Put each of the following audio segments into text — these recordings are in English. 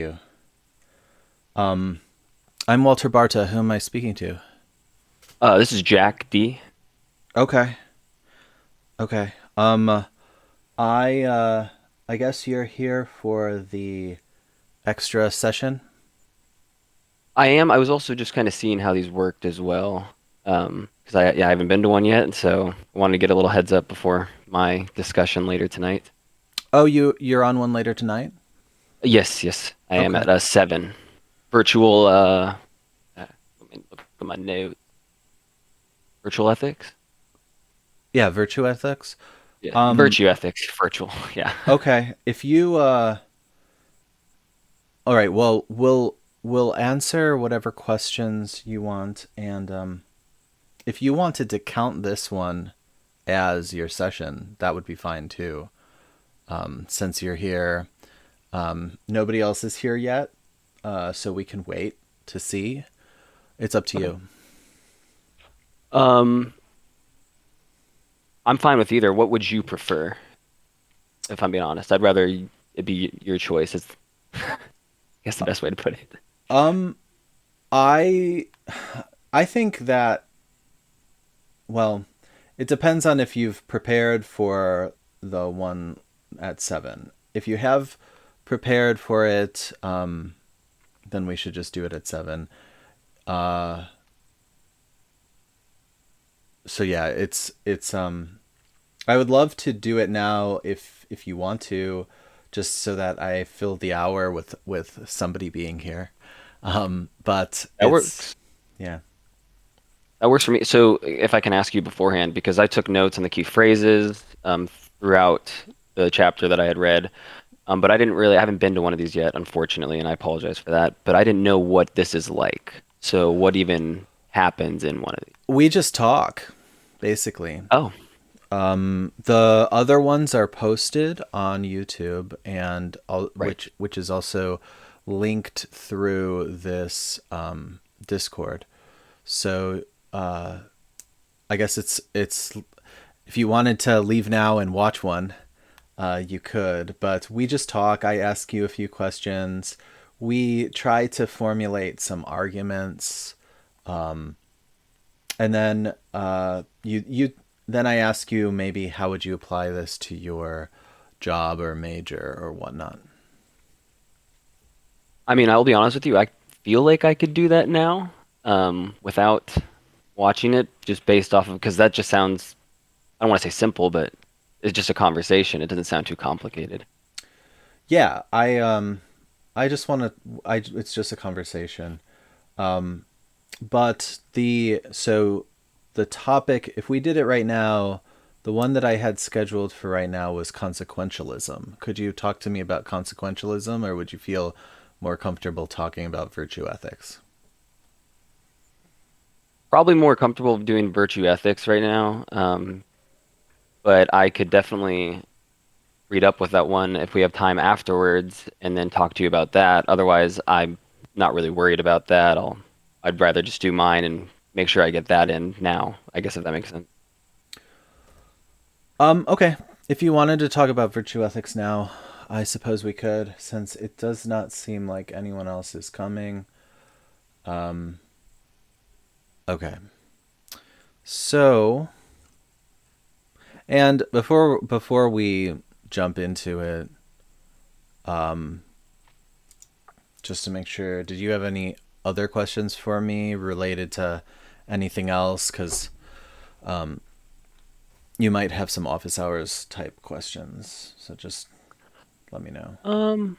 You. Um, I'm Walter Barta. Who am I speaking to? This is Jack D. Okay. Okay. I I guess you're here for the extra session. I am. I was also just kind of seeing how these worked as well. Because I haven't been to one yet, so I wanted to get a little heads up before my discussion later tonight. Oh, you're on one later tonight? Yes, I am Okay. at 7. Virtual, let me look at my notes. Virtual ethics? Yeah, virtue ethics. Yeah, Um, virtue ethics, virtual. Yeah. okay. If you all right, well, we'll answer whatever questions you want, and if you wanted to count this one as your session, that would be fine too. Since you're here. Nobody else is here yet, so we can wait to see. It's up to Okay. you. Um, I'm fine with either. What would you prefer, if I'm being honest? I'd rather it be your choice. It's, I guess, the best way to put it. Um, I I think that well, it depends on if you've prepared for the one at 7. If you have prepared for it, then we should just do it at 7. Uh, so yeah, it's. I would love to do it now if you want to, just so that I fill the hour with somebody being here. But That it's works. yeah. That works for me. So if I can ask you beforehand, because I took notes on the key phrases throughout the chapter that I had read, but I haven't been to one of these yet, unfortunately, and I apologize for that. But I didn't know what this is like. So what even happens in one of these? We just talk, basically. Oh, The other ones are posted on YouTube, and right. which is also linked through this Discord. So I guess it's if you wanted to leave now and watch one, you could. But we just talk. I ask you a few questions. We try to formulate some arguments, and then you then I ask you maybe how would you apply this to your job or major or whatnot. I mean, I'll be honest with you. I feel like I could do that now, without watching it, just based off of because that just sounds. I don't want to say simple, but it's just a conversation. It doesn't sound too complicated. Yeah, I just want to. I It's just a conversation. But the topic, if we did it right now, the one that I had scheduled for right now was consequentialism. Could you talk to me about consequentialism, or would you feel more comfortable talking about virtue ethics? Probably more comfortable doing virtue ethics right now, but I could definitely read up with that one if we have time afterwards and then talk to you about that. Otherwise, I'm not really worried about that. I'd rather just do mine and make sure I get that in now, I guess if that makes sense. Okay. If you wanted to talk about virtue ethics now, I suppose we could, since it does not seem like anyone else is coming. Um, okay. So, and before we jump into it, um, just to make sure, did you have any other questions for me related to anything else? Because you might have some office hours type questions. So just let me know. Um,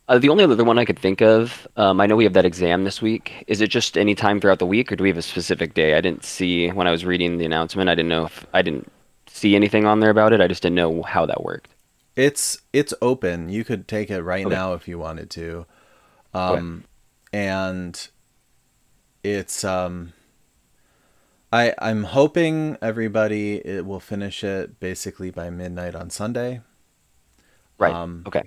the only other one I could think of, I know we have that exam this week. Is it just any time throughout the week, or do we have a specific day? I didn't see when I was reading the announcement. I didn't know if I didn't see anything on there about it. I just didn't know how that worked. It's open. You could take it right Okay. now if you wanted to. Okay. And it's I'm hoping everybody it will finish it basically by midnight on Sunday. Right. Okay.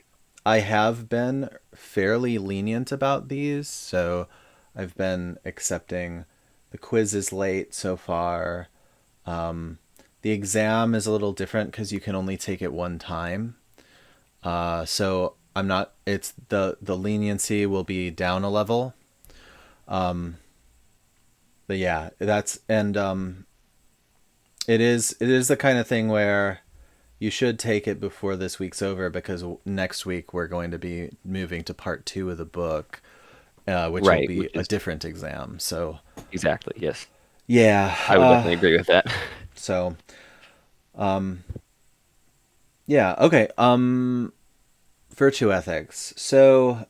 I have been fairly lenient about these, so I've been accepting the quiz is late so far. The exam is a little different because you can only take it one time. So I'm not. It's the leniency will be down a level. But yeah, that's and it is the kind of thing where you should take it before this week's over because next week we're going to be moving to part two of the book, which will Right, be which a is different exam. So exactly, yes. yeah, I would definitely agree with that. so yeah, okay. Virtue ethics. So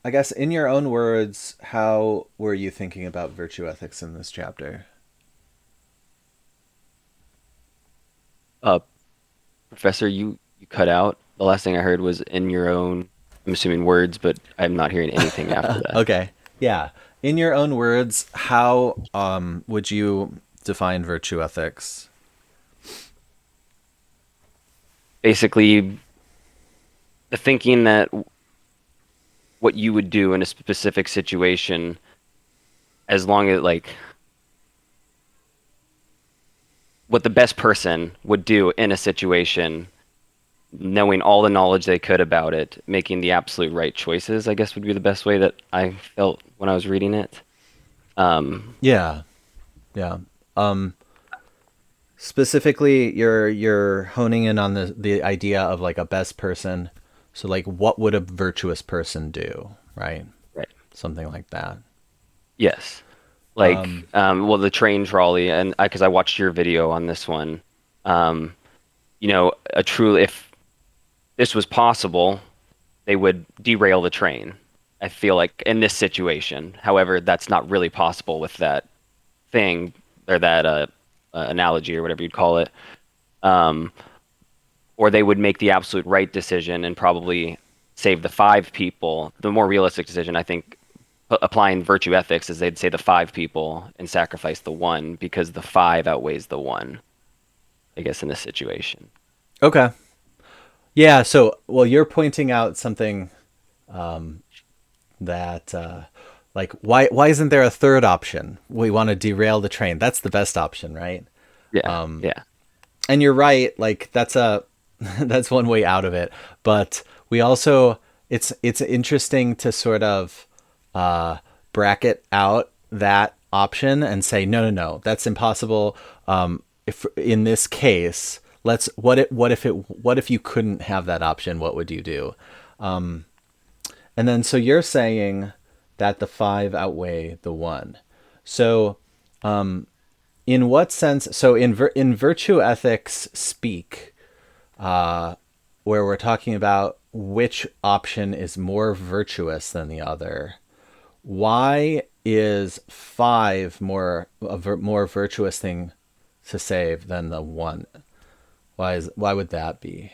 I guess in your own words, how were you thinking about virtue ethics in this chapter? Uh, Professor, you cut out. The last thing I heard was in your own, I'm assuming words, but I'm not hearing anything after that. Okay, yeah. In your own words, how would you define virtue ethics? Basically, the thinking that what you would do in a specific situation, as long as like what the best person would do in a situation, knowing all the knowledge they could about it, making the absolute right choices, I guess would be the best way that I felt when I was reading it. Um, Yeah, yeah. Specifically, you're honing in on the idea of like a best person. So like, what would a virtuous person do, right? right. Something like that. Yes. Like, well, the train trolley, and because I watched your video on this one, um, a true if this was possible, they would derail the train. I feel like in this situation. However, that's not really possible with that thing or that analogy or whatever you'd call it. Um, or they would make the absolute right decision and probably save the five people. The more realistic decision, I think, applying virtue ethics is they'd say the five people and sacrifice the one because the five outweighs the one, I guess, in this situation. Okay. Yeah. So, well, you're pointing out something that, like, why isn't there a third option? We want to derail the train. That's the best option, right? Yeah, yeah, And you're right. Like, that's a that's one way out of it. But we also it's interesting to sort of bracket out that option and say no, that's impossible. If in this case, let's what if you couldn't have that option? What would you do? And then so you're saying that the five outweigh the one. So in what sense? So in virtue ethics speak, where we're talking about which option is more virtuous than the other, why is five more virtuous thing to save than the one? Why would that be?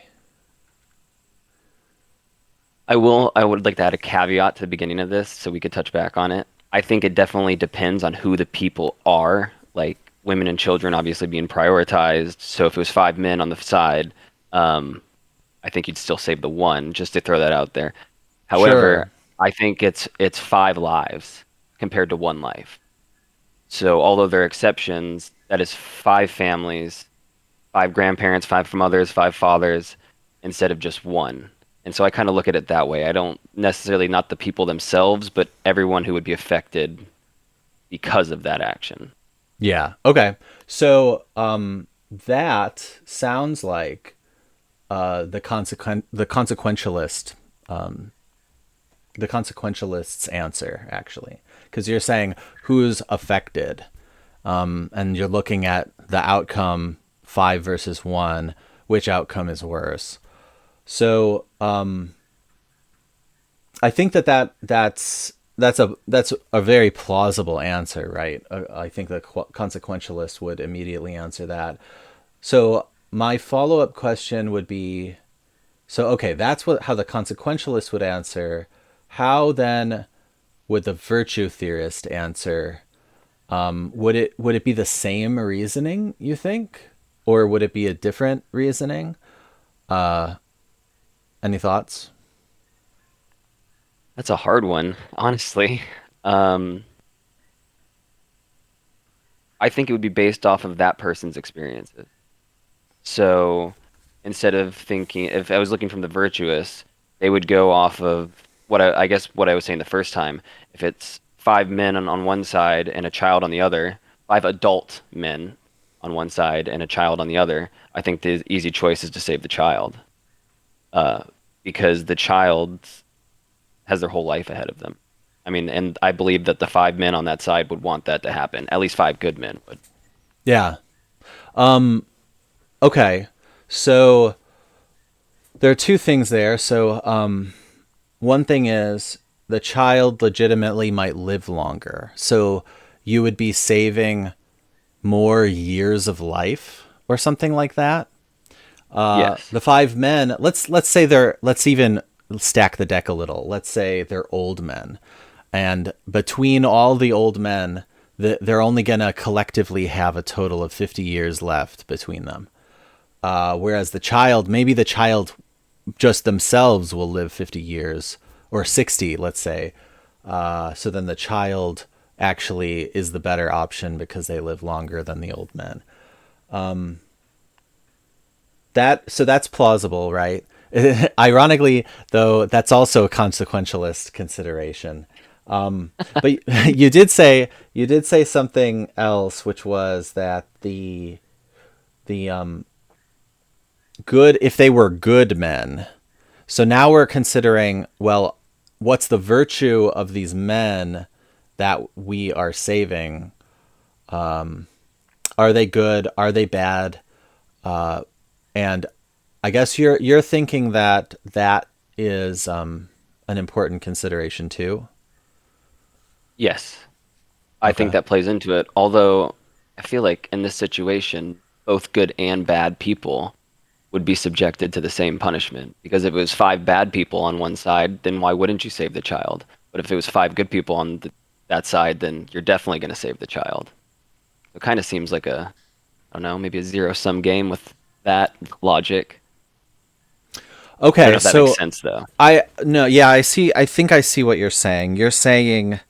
I would like to add a caveat to the beginning of this so we could touch back on it. I think it definitely depends on who the people are, like women and children obviously being prioritized. So if it was five men on the side, um, I think you'd still save the one, just to throw that out there. However, Sure. I think it's five lives compared to one life. So although there are exceptions, that is five families, five grandparents, five mothers, five fathers, instead of just one. And so I kind of look at it that way. I don't necessarily not the people themselves, but everyone who would be affected because of that action. Yeah. Okay. So that sounds like the consequentialist the consequentialist's answer actually, because you're saying who's affected, and you're looking at the outcome five versus one, which outcome is worse. So I think that's a very plausible answer, right? I think the consequentialist would immediately answer that. So my follow up question would be, so okay, that's what how the consequentialist would answer. How then would the virtue theorist answer? Would it be the same reasoning, you think, or would it be a different reasoning? Any thoughts? That's a hard one, honestly. Um, I think it would be based off of that person's experiences. So instead of thinking, if I was looking from the virtuous, they would go off of I guess what I was saying the first time. If it's five men on one side and a child on the other, five adult men on one side and a child on the other, I think the easy choice is to save the child, uh, because the child has their whole life ahead of them. I mean, and I believe that the five men on that side would want that to happen. At least five good men would. Yeah. Okay. So there are two things there. So one thing is the child legitimately might live longer. So you would be saving more years of life or something like that. Yes. The five men, let's say let's even stack the deck a little. Let's say they're old men. And between all the old men, they're only going to collectively have a total of 50 years left between them. Whereas maybe the child just themselves will live 50 years or 60, let's say. So then the child actually is the better option because they live longer than the old men. So that's plausible, right? Ironically, though, that's also a consequentialist consideration. But you did say something else, which was that the good, if they were good men. So now we're considering, well, what's the virtue of these men that we are saving? Are they good? Are they bad? And I guess you're thinking that that is an important consideration too. Yes. I think Okay. that plays into it. Although I feel like in this situation, both good and bad people would be subjected to the same punishment. Because if it was five bad people on one side, then why wouldn't you save the child? But if it was five good people on that side, then you're definitely going to save the child. It kind of seems like I don't know, maybe a zero-sum game with that logic. I don't Okay, know if that makes so sense though. I no, yeah, I see. I think I see what you're saying. You're saying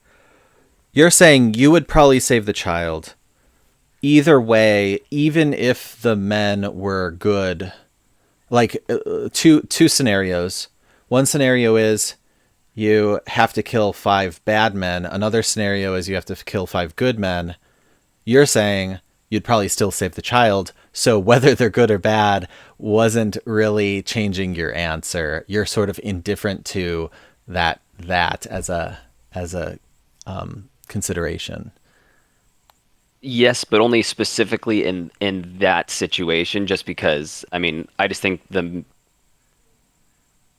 you would probably save the child either way, even if the men were good. Like two scenarios. One scenario is you have to kill five bad men. Another scenario is you have to kill five good men. You're saying you'd probably still save the child. So whether they're good or bad wasn't really changing your answer. You're sort of indifferent to that as a consideration. Yes, but only specifically in that situation, just because, I mean, I just think the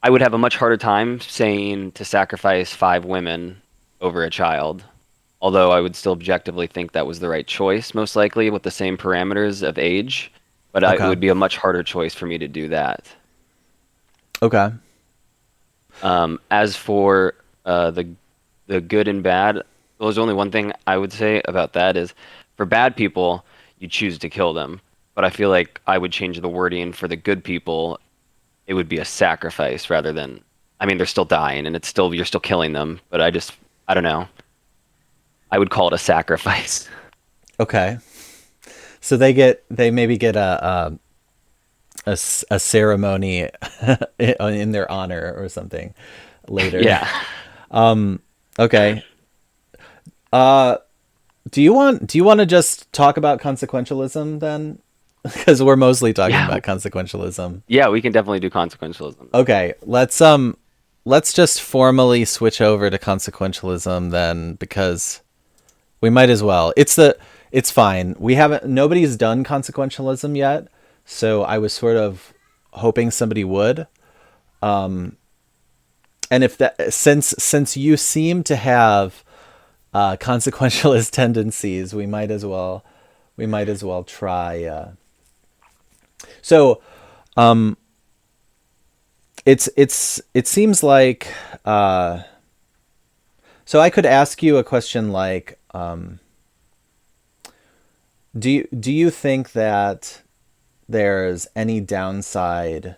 I would have a much harder time saying to sacrifice five women over a child. Although I would still objectively think that was the right choice, most likely with the same parameters of age. But it Okay. would be a much harder choice for me to do that. Okay. As for the good and bad, well, there's only one thing I would say about that is for bad people, you choose to kill them. But I feel like I would change the wording for the good people. It would be a sacrifice rather than, I mean, they're still dying and you're still killing them. But I don't know. I would call it a sacrifice. Okay. So they maybe get a ceremony in their honor or something later. Yeah. Okay. Uh, do you want to just talk about consequentialism then? Because we're mostly talking Yeah. about consequentialism. Yeah, we can definitely do consequentialism. Okay, let's just formally switch over to consequentialism then because we might as well. It's fine. We haven't Nobody's done consequentialism yet, so I was sort of hoping somebody would. And if that since you seem to have consequentialist tendencies, we might as well try. So it seems like so I could ask you a question like do you think that there's any downside,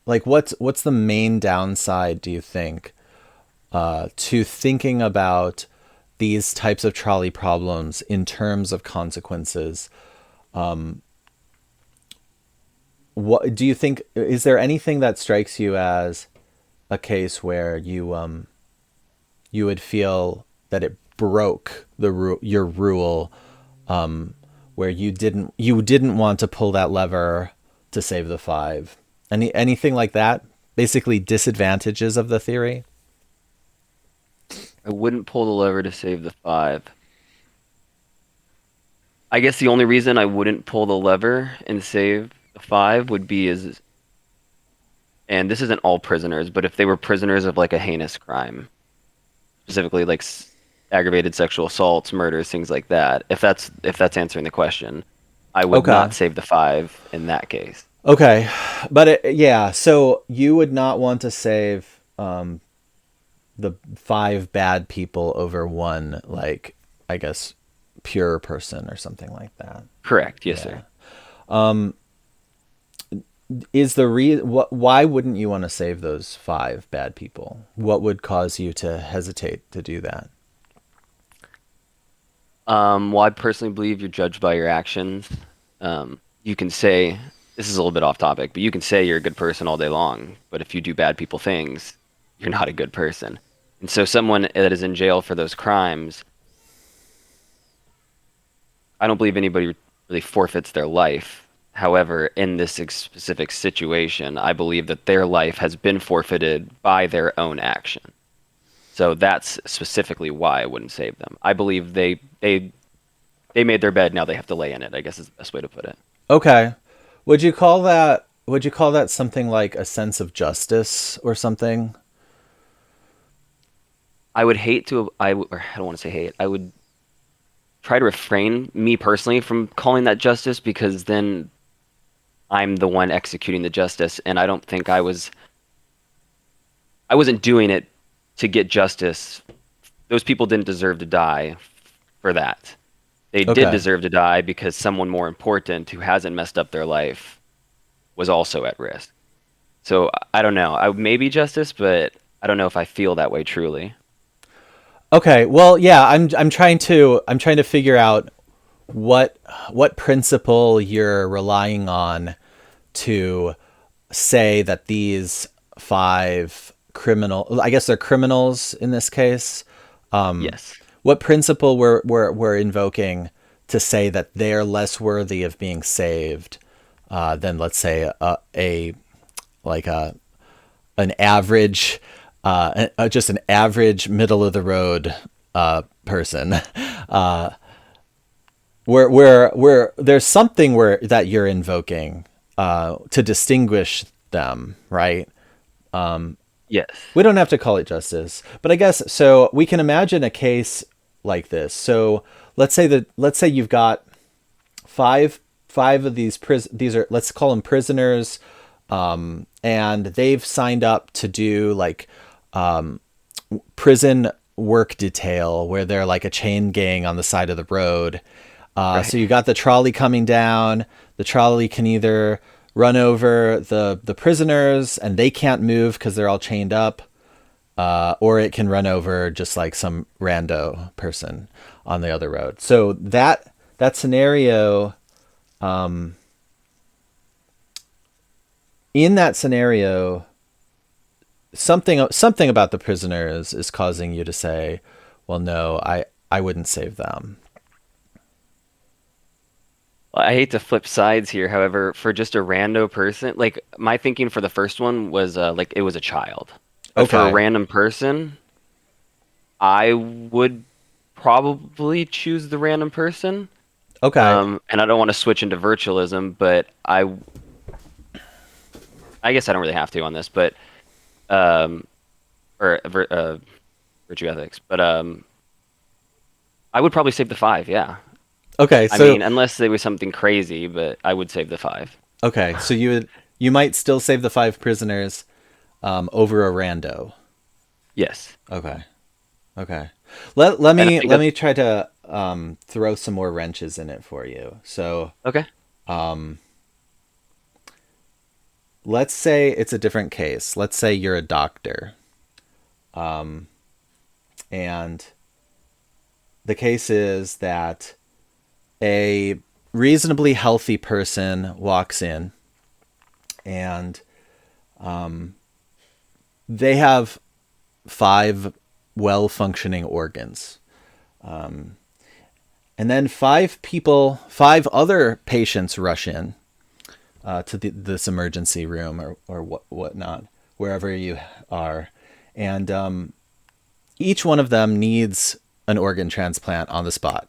like what's the main downside, do you think, to thinking about these types of trolley problems in terms of consequences? What do you think, is there anything that strikes you as a case where you would feel that it broke your rule, where you didn't want to pull that lever to save the five? Anything like that? Basically, disadvantages of the theory. I wouldn't pull the lever to save the five. I guess the only reason I wouldn't pull the lever and save the five would be is, and this isn't all prisoners, but if they were prisoners of like a heinous crime, specifically like aggravated sexual assaults, murders, things like that. If that's answering the question, I would Okay. not save the five in that case. Okay. But yeah, so you would not want to save the five bad people over one, like, I guess, pure person or something like that. Correct. Yes, Yeah. sir. Is the why wouldn't you want to save those five bad people? What would cause you to hesitate to do that? Well, I personally believe you're judged by your actions. You can say, this is a little bit off topic, but you can say you're a good person all day long, but if you do bad people things, you're not a good person. And so someone that is in jail for those crimes, I don't believe anybody really forfeits their life. However, in this specific situation, I believe that their life has been forfeited by their own action. So that's specifically why I wouldn't save them. I believe they made their bed, now they have to lay in it, I guess is the best way to put it. Okay. Would you call that something like a sense of justice or something? I would hate to, or I don't want to say hate. I would try to refrain, me personally, from calling that justice because then I'm the one executing the justice, and I don't think I wasn't doing it to get justice. Those people didn't deserve to die for that. They did Okay. deserve to die because someone more important who hasn't messed up their life was also at risk. So I don't know. I may be justice, but I don't know if I feel that way truly. Okay. Well, yeah, I'm trying to figure out what what principle you're relying on to say that these five I guess they're criminals in this case. Yes. What principle we're invoking to say that they're less worthy of being saved than, let's say, a like a an average, just an average middle of the road person. Where there's something where that you're invoking to distinguish them, right? Yes. We don't have to call it justice, but I guess so. We can imagine a case like this. So let's say you've got five of these are, let's call them prisoners, and they've signed up to do like prison work detail where they're like a chain gang on the side of the road. So Right. you got the trolley coming down. The trolley can either run over the prisoners and they can't move because they're all chained up, or it can run over just like some rando person on the other road. So that scenario, in that scenario, something about the prisoners is causing you to say, well, no, I wouldn't save them. I hate to flip sides here, however, for just a rando person, like my thinking for the first one was like it was a child. But for a Okay. random person, I would probably choose the random person. Okay. And I don't want to switch into virtualism, but I guess I don't really have to on this, but um, or virtue ethics, but I would probably save the five. Yeah, Okay. I So mean, unless there was something crazy, but I would save the five. okay. So you might still save the five prisoners over a rando. Yes, Okay. Okay. Let and I me think let that's me try to throw some more wrenches in it for you. So okay. let's say it's a different case. Let's say you're a doctor, and the case is that a reasonably healthy person walks in, and they have 5 well-functioning organs. And then 5 other patients rush in to this emergency room or whatnot, wherever you are. And each one of them needs an organ transplant on the spot.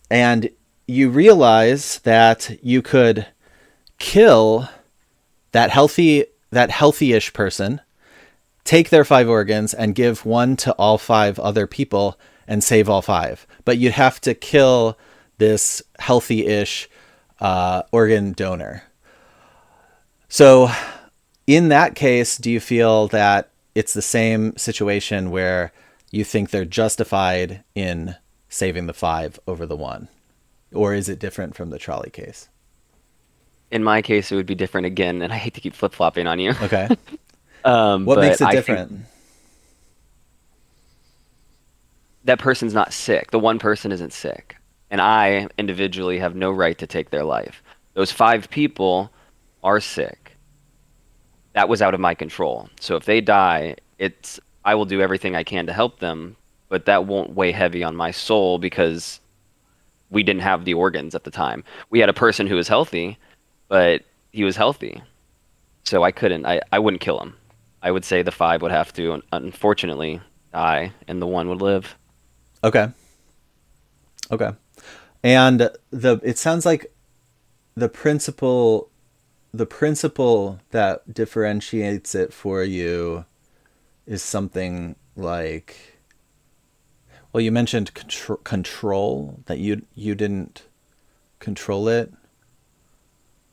And you realize that you could kill that healthy-ish person, take their 5 organs and give one to all 5 other people and save all 5. But you'd have to kill this healthy-ish organ donor. So in that case, do you feel that it's the same situation where you think they're justified in saving the 5 over the 1? Or is it different from the trolley case? In my case, it would be different again, and I hate to keep flip-flopping on you. Okay. What But makes it I think different? that person's not sick. The one person isn't sick. And I individually have no right to take their life. Those 5 people are sick. That was out of my control. So if they die, I will do everything I can to help them, but that won't weigh heavy on my soul because we didn't have the organs at the time. We had a person who was healthy, but he was healthy. So I wouldn't kill him. I would say the 5 would have to, unfortunately, die, and the 1 would live. Okay. Okay. And it sounds like the principle the principle that differentiates it for you is something like, well, you mentioned control, that you didn't control it.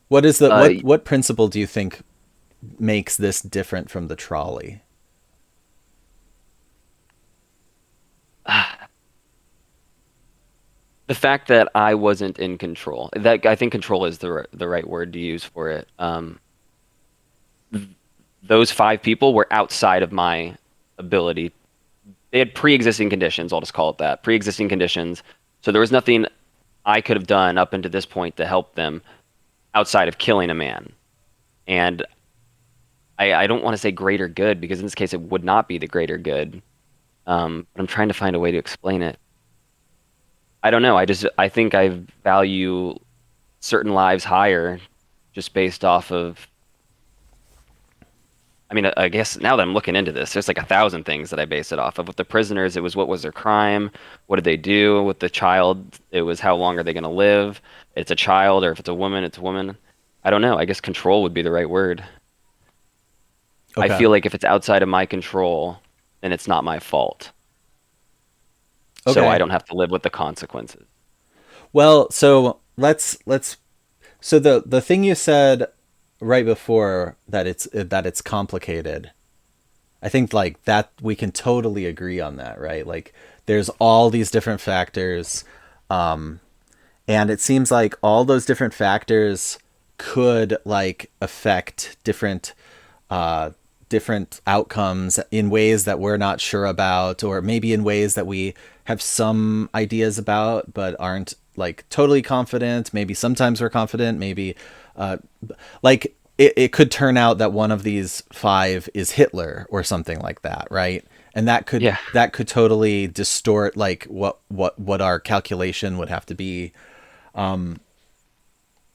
What is the Uh, what principle do you think makes this different from the trolley? the fact that I wasn't in control, that I think control is the right word to use for it. Those 5 people were outside of my ability. They had pre-existing conditions, I'll just call it that, pre-existing conditions. So there was nothing I could have done up until this point to help them outside of killing a man. And I don't want to say greater good because in this case it would not be the greater good. But I'm trying to find a way to explain it. I don't know. I think I value certain lives higher just based off of. I mean, I guess now that I'm looking into this, there's like 1,000 things that I base it off of. With the prisoners, it was what was their crime? What did they do? With the child, it was how long are they going to live? It's a child, or if it's a woman, it's a woman. I don't know. I guess control would be the right word. I Okay. feel like if it's outside of my control, then it's not my fault. So I Okay. don't have to live with the consequences. Well, so let's so the thing you said right before, that it's complicated. I think like that we can totally agree on that, right? Like there's all these different factors, um and it seems like all those different factors could like affect uh different outcomes in ways that we're not sure about, or maybe in ways that we have some ideas about but aren't like totally confident. Maybe sometimes we're confident, maybe uh like it could turn out that one of these 5 is Hitler or something like that, right? And Yeah. that could totally distort like what our calculation would have to be.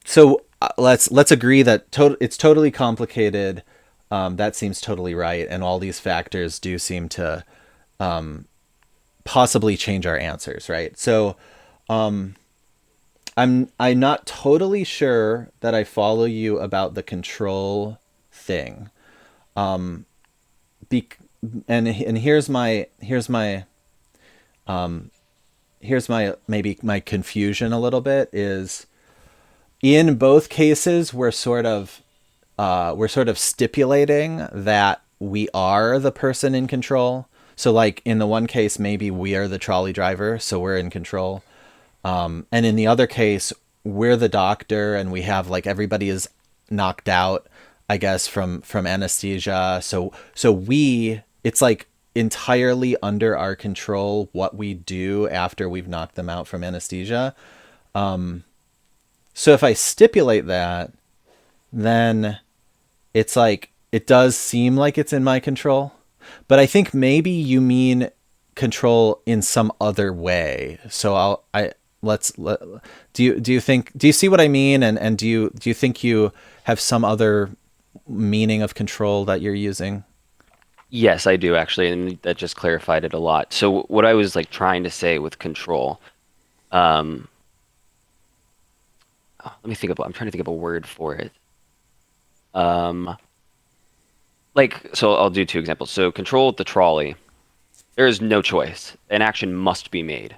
So let's agree that it's totally complicated. That seems totally right, and all these factors do seem to possibly change our answers, right? So I'm not totally sure that I follow you about the control thing. Be- and here's my maybe my confusion a little bit is, in both cases we're sort of stipulating that we are the person in control. So like in the one case, maybe we are the trolley driver, so we're in control. And in the other case, we're the doctor and we have like everybody is knocked out, I guess, from anesthesia. So it's like entirely under our control what we do after we've knocked them out from anesthesia. So if I stipulate that, then it's like it does seem like it's in my control, but I think maybe you mean control in some other way. So do you think, do you see what I mean? And do you think you have some other meaning of control that you're using? Yes, I do actually, and that just clarified it a lot. So what I was like trying to say with control, um, let me think about, I'm trying to think of a word for it. Um, like, so I'll do two examples. So control with the trolley, there is no choice. An action must be made.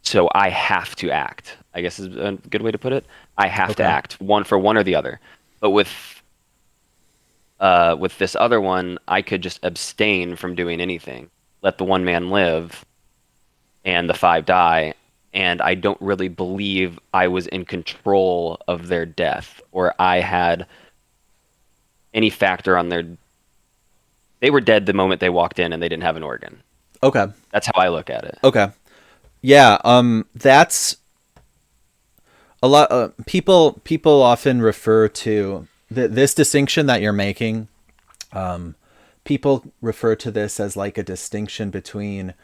So I have to act, I guess is a good way to put it. I have to Okay. act one for one or the other. But with this other one, I could just abstain from doing anything, let the one man live, and the five die. And I don't really believe I was in control of their death, or I had any factor on their. They were dead the moment they walked in, and they didn't have an organ. Okay. That's how I look at it. Okay. Yeah. That's a lot. People often refer to this distinction that you're making. People refer to this as like a distinction between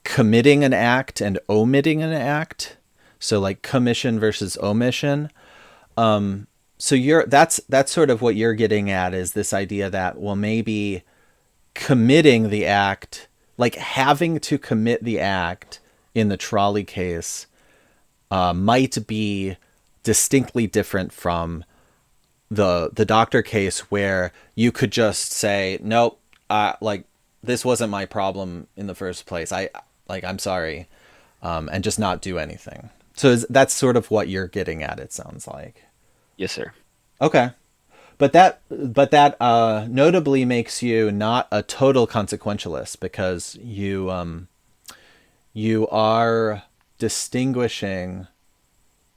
committing an act and omitting an act. So like commission versus omission. So that's sort of what you're getting at, is this idea that, well, maybe committing the act, like having to commit the act in the trolley case, might be distinctly different from the doctor case, where you could just say, nope, like this wasn't my problem in the first place. I'm sorry, and just not do anything. So that's sort of what you're getting at, it sounds like. Yes, sir. Okay. But that notably makes you not a total consequentialist, because you are distinguishing.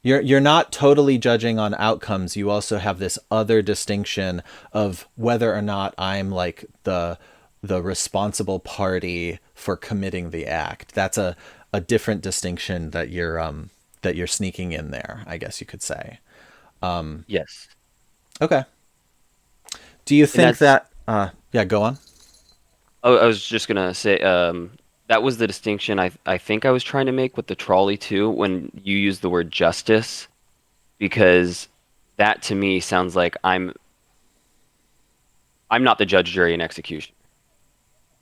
You're not totally judging on outcomes. You also have this other distinction of whether or not I'm like the responsible party for committing the act. That's a different distinction that you're sneaking in there, I guess you could say. Yes. Okay. Do you And think that's that yeah, go on. I was just gonna say, that was the distinction I think I was trying to make with the trolley too, when you use the word justice, because that to me sounds like I'm not the judge, jury, and execution.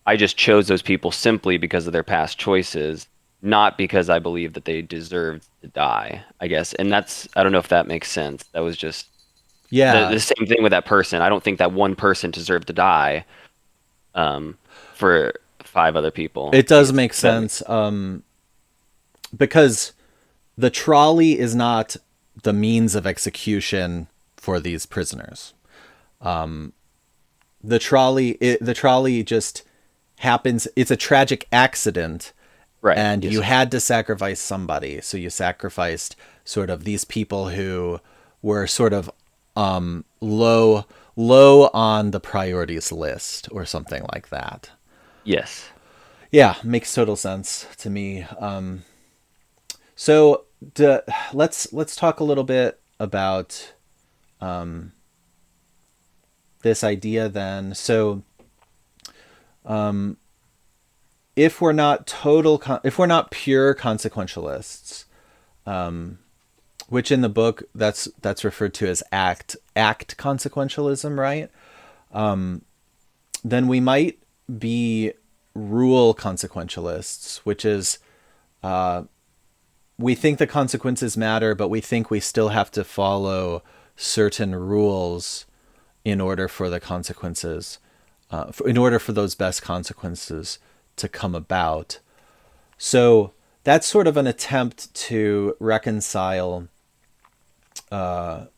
I just chose those people simply because of their past choices, not because I believe that they deserved to die, I guess. And that's, I don't know if that makes sense. That was just the Yeah, same thing with that person. I don't think that one person deserved to die, um, for five other people. it I does guess make if that makes sense, because the trolley is not the means of execution for these prisoners. The trolley just happens. It's a tragic accident, right. and Yes, you sir. had to sacrifice somebody. So you sacrificed sort of these people who were sort of low on the priorities list or something like that. Yes. Yeah, makes total sense to me. So d- let's talk a little bit about this idea then. So if we're not pure consequentialists, which in the book that's referred to as act consequentialism, right? Then we might be rule consequentialists, which is we think the consequences matter, but we think we still have to follow certain rules in order for the consequences, in order for those best consequences to come about. So that's sort of an attempt to reconcile. That's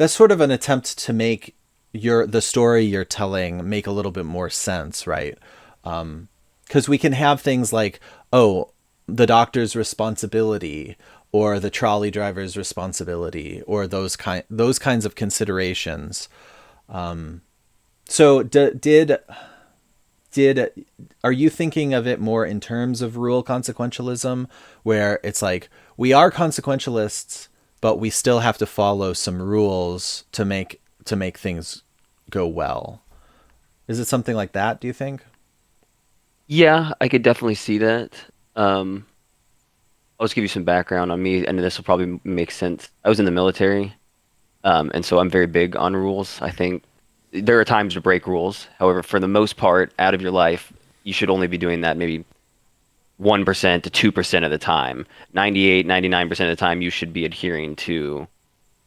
sort of an attempt to make the story you're telling make a little bit more sense, right? Because we can have things like, oh, the doctor's responsibility, or the trolley driver's responsibility, or those kinds of considerations. So did are you thinking of it more in terms of rule consequentialism, where it's like we are consequentialists, but we still have to follow some rules to make things go well. Is it something like that, do you think? Yeah, I could definitely see that. Um, I'll just give you some background on me, and this will probably make sense. I was in the military, and so I'm very big on rules. I think there are times to break rules. However, for the most part, out of your life, you should only be doing that maybe 1% to 2% of the time. 98, 99% of the time, you should be adhering to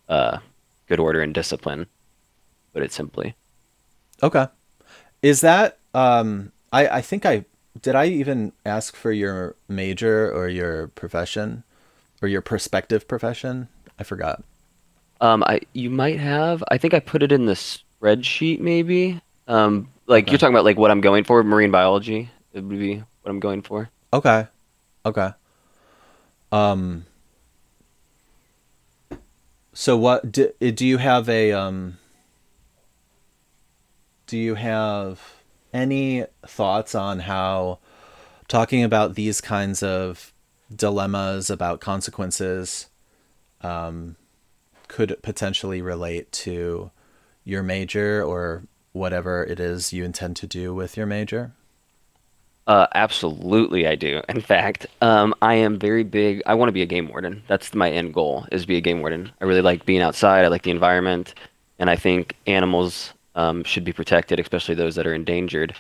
uh, good order and discipline, put it simply. Okay. Is that I think I did I even ask for your major or your profession or your prospective profession? I forgot. You might have. I think I put it in the spreadsheet, maybe. Like you're Okay. talking about like what I'm going for, marine biology. It would be what I'm going for. Okay. Okay. Um so do you have a do you have any thoughts on how talking about these kinds of dilemmas about consequences could potentially relate to your major or whatever it is you intend to do with your major? Absolutely, I do. In fact, I am very big. I want to be a game warden. That's my end goal, is be a game warden. I really like being outside. I like the environment, and I think animals should be protected, especially those that are endangered.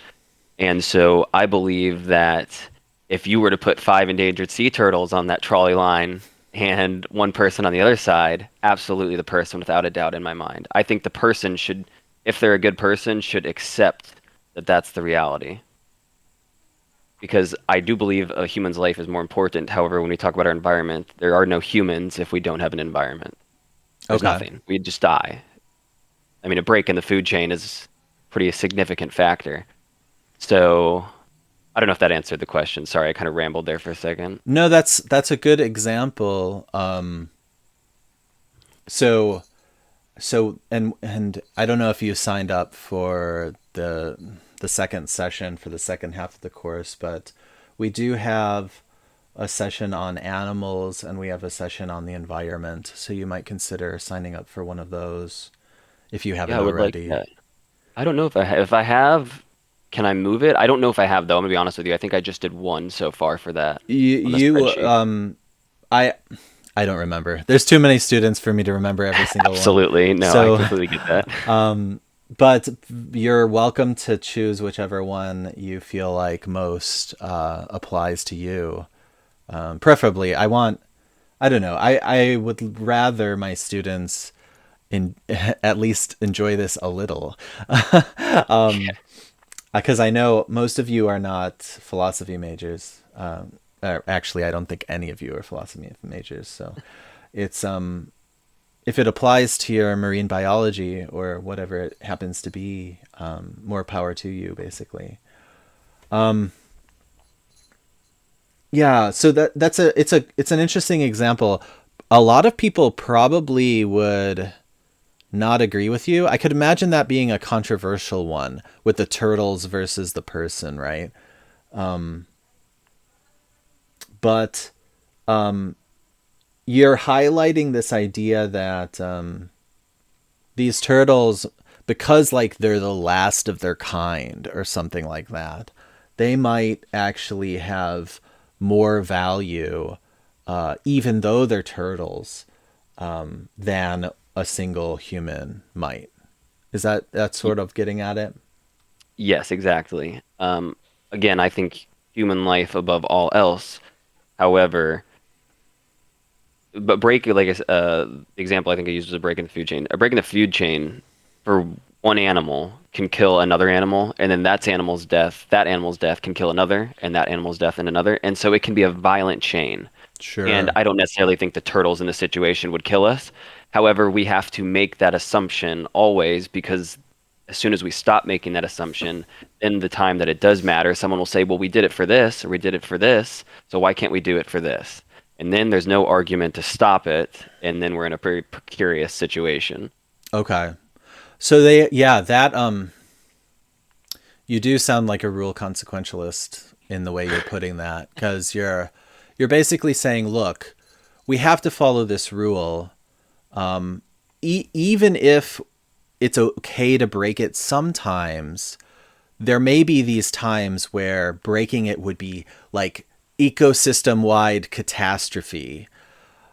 And so I believe that if you were to put five endangered sea turtles on that trolley line and one person on the other side, absolutely the person without a doubt in my mind. I think the person should, if they're a good person, should accept that that's the reality. Because I do believe a human's life is more important. However, when we talk about our environment, there are no humans if we don't have an environment. There's Okay. nothing. We just die. I mean, a break in the food chain is pretty a significant factor. So I don't know if that answered the question. Sorry, I kind of rambled there for a second. No, that's a good example. So and I don't know if you signed up for the second session for the second half of the course, but we do have a session on animals and we have a session on the environment. So you might consider signing up for one of those if you Yeah, haven't I would like already. that. I don't know if if I have, can I move it? I don't know if I have though. I'm gonna be honest with you. I think I just did one so far for that on the You spreadsheet. I I don't remember. There's too many students for me to remember every single one. Absolutely. No, I So, completely get that. but you're welcome to choose whichever one you feel like most applies to you. Preferably, I don't know. I would rather my students in at least enjoy this a little. Because I know most of you are not philosophy majors. Actually, I don't think any of you are philosophy majors. So it's if it applies to your marine biology or whatever it happens to be, more power to you, basically. Yeah, so it's an interesting example. A lot of people probably would not agree with you. I could imagine that being a controversial one with the turtles versus the person, right? But you're highlighting this idea that these turtles, because like they're the last of their kind or something like that, they might actually have more value, even though they're turtles, than a single human might. Is that Y- sort of getting at it? Yes, exactly. Again, I think human life above all else. However, but break like example I think I used was a break in the food chain. A break in the food chain for one animal can kill another animal, and then that animal's death can kill another, and that animal's death and another, and so it can be a violent chain. And Sure. I don't necessarily think the turtles in this situation would kill us. However, we have to make that assumption always because as soon as we stop making that assumption, in the time that it does matter, someone will say, well, we did it for this or we did it for this, so why can't we do it for this? And then there's no argument to stop it, and then we're in a very precarious situation. Okay. So yeah, that you do sound like a rule consequentialist in the way you're putting that, because you're basically saying, look, we have to follow this rule, even if it's okay to break it sometimes, there may be these times where breaking it would be like ecosystem wide catastrophe.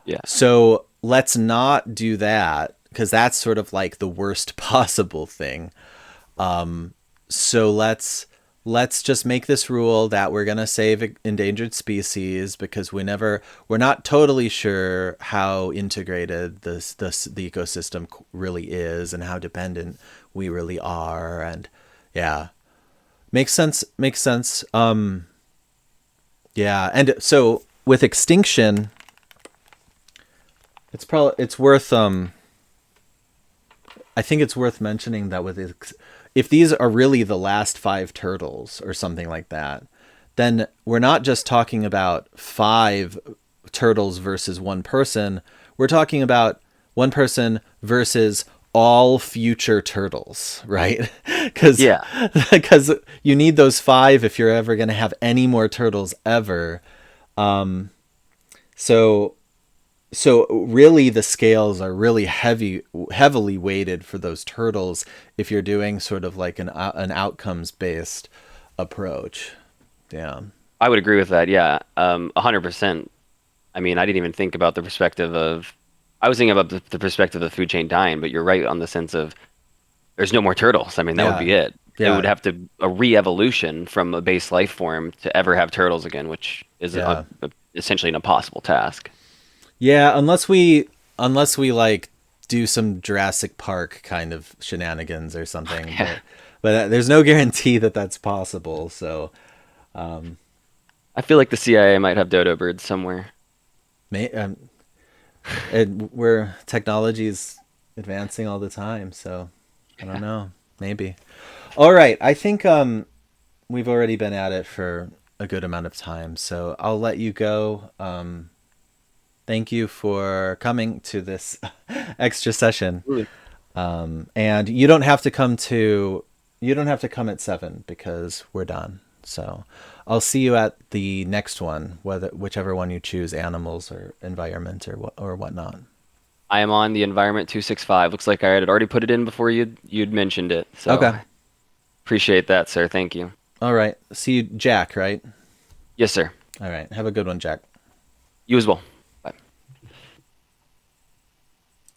Yeah. So let's not do that because that's sort of like the worst possible thing. So let's just make this rule that we're going to save endangered species because we're not totally sure how integrated the ecosystem really is and how dependent we really are. And yeah, makes sense. Yeah. And so with extinction, it's worth I think it's worth mentioning that if these are really the last five turtles or something like that, then we're not just talking about five turtles versus one person. We're talking about one person versus all future turtles, right? Because Yeah. because you need those five if you're ever going to have any more turtles ever. So so really the scales are really heavily weighted for those turtles if you're doing sort of like an outcomes based approach. Yeah. I would agree with that. Yeah. 100%. I mean, I didn't even think about the perspective of, I was thinking about the perspective of the food chain dying, but you're right on the sense of there's no more turtles. I mean, that would Yeah. be it. It would Yeah. have to a re-evolution from a base life form to ever have turtles again, which is Yeah. essentially an impossible task. Yeah, unless we like do some Jurassic Park kind of shenanigans or something, Yeah. but there's no guarantee that that's possible. So, I feel like the CIA might have dodo birds somewhere. may, where technology is advancing all the time, so I don't know. Maybe. All right, I think we've already been at it for a good amount of time, so I'll let you go. Thank you for coming to this extra session. Really? And you don't have to come at 7 because we're done. So I'll see you at the next one, whichever one you choose, animals or environment or whatnot. I am on the environment 265. Looks like I had already put it in before you'd mentioned it. So Okay. appreciate that, sir. Thank you. All right. See you, Jack, right? Yes, sir. All right. Have a good one, Jack. You as well.